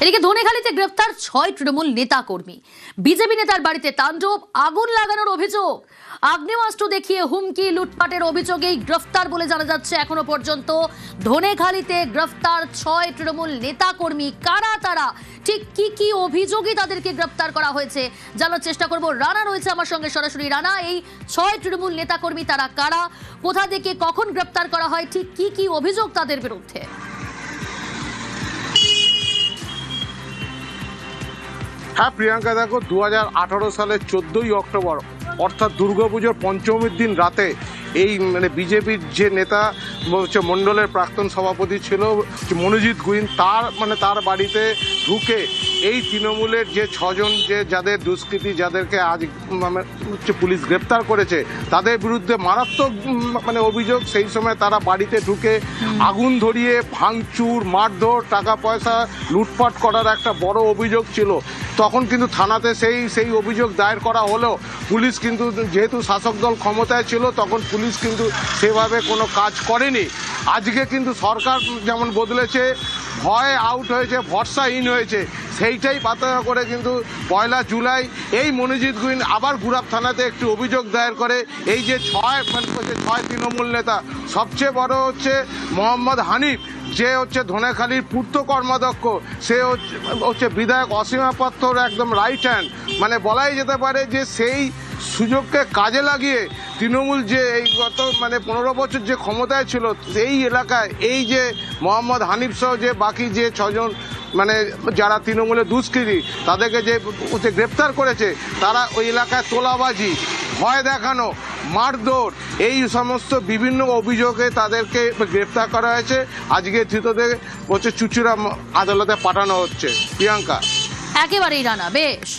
এদিকে ধনেখালিতে গ্রেফতার 6 তৃণমূল নেতা কর্মী। বিজেপি নেতার বাড়িতে তাণ্ডব, আগুন লাগানোর অভিযোগ, আগ্নেয়াস্ত্র দেখিয়ে হুমকি, লুটপাটের অভিযোগেই গ্রেফতার বলে জানা যাচ্ছে। এখনো পর্যন্ত ধনেখালিতে গ্রেফতার 6 তৃণমূল নেতা কর্মী। কারা তারা, ঠিক কি কি অভিযোগে তাদেরকে গ্রেফতার করা হয়েছে জানার চেষ্টা করব। রানা রয়েছে আমার সঙ্গে সরাসরি। রানা, এই 6 তৃণমূল নেতা কর্মী তারা কারা, কোথা থেকে কখন গ্রেফতার করা হয়, ঠিক কি কি অভিযোগ তাদের বিরুদ্ধে? হ্যাঁ প্রিয়াঙ্কা, দেখো 2018 সালের 14ই অক্টোবর অর্থাৎ দুর্গাপুজোর পঞ্চমীর দিন রাতে এই বিজেপির যে নেতা হচ্ছে মণ্ডলের প্রাক্তন সভাপতি ছিল মনোজিৎ গুইন, তার বাড়িতে ঢুকে এই তৃণমূলের যে 6 জন যাদের দুষ্কৃতী, যাদেরকে আজ হচ্ছে পুলিশ গ্রেপ্তার করেছে, তাদের বিরুদ্ধে মারাত্মক অভিযোগ। সেই সময় তারা বাড়িতে ঢুকে আগুন ধরিয়ে ভাঙচুর, মারধর, টাকা পয়সা লুটপাট করার একটা বড় অভিযোগ ছিল। তখন কিন্তু থানাতে সেই অভিযোগ দায়ের করা হলেও পুলিশ কিন্তু, যেহেতু শাসক দল ক্ষমতায় ছিল, তখন পুলিশ কিন্তু সেভাবে কোনো কাজ করেনি। আজকে কিন্তু সরকার যেমন বদলেছে, ভয় আউট হয়েছে, ভরসা ইন হয়েছে, সেইটাই পাতা করে কিন্তু 1 জুলাই এই মনোজিৎ গুইন আবার গুরাব থানাতে একটি অভিযোগ দায়ের করে। এই যে 6 তৃণমূল নেতা, সবচেয়ে বড় হচ্ছে মোহাম্মদ হানিফ, যে হচ্ছে ধনেখালির পূর্ত কর্মাধ্যক্ষ, সে হচ্ছে বিধায়ক অসীমা পাত্রর একদম রাইট হ্যান্ড। বলাই যেতে পারে যে সেই সুযোগকে কাজে লাগিয়ে তৃণমূল যে এই গত 15 বছর যে ক্ষমতায় ছিল, এই এলাকায় এই যে মোহাম্মদ হানিফ সহ যে বাকি যে 6 জন যারা তৃণমূলের দুষ্কৃতী, তাদেরকে যে গ্রেপ্তার করেছে, তারা ওই এলাকায় তোলাবাজি, ভয় দেখানো, মারধর, এই সমস্ত বিভিন্ন অভিযোগে তাদেরকে গ্রেপ্তার করা হয়েছে। আজকে ধৃতদের হচ্ছে চুঁচুড়া আদালতে পাঠানো হচ্ছে। প্রিয়াঙ্কা, একেবারেই রানা, বেশ।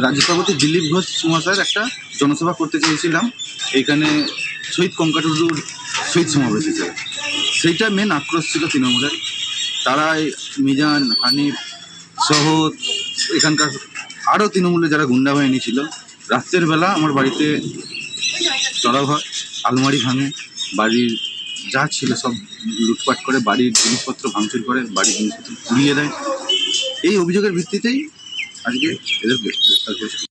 রাজ্য সভাপতি দিলীপ ঘোষ মহাশয়ের একটা জনসভা করতে চেয়েছিলাম এখানে, শহীদ কঙ্কাটুরুর শহীদ সমাবেশ হিসেবে। সেইটা মেন আক্রোশ ছিল তৃণমূলের। তারা মিজান, হানিফ সহ এখানকার আরও তৃণমূলের যারা গুন্ডা বাহিনী ছিল, রাত্রের বেলা আমার বাড়িতে চড়াও হয়, আলমারি ভাঙে, বাড়ির যা ছিল সব লুটপাট করে, বাড়ির জিনিসপত্র ভাঙচুর করে, বাড়ির জিনিসপত্র পুড়িয়ে দেয়। এই অভিযোগের ভিত্তিতেই আজকে এদের গ্রেফতার করেছিল।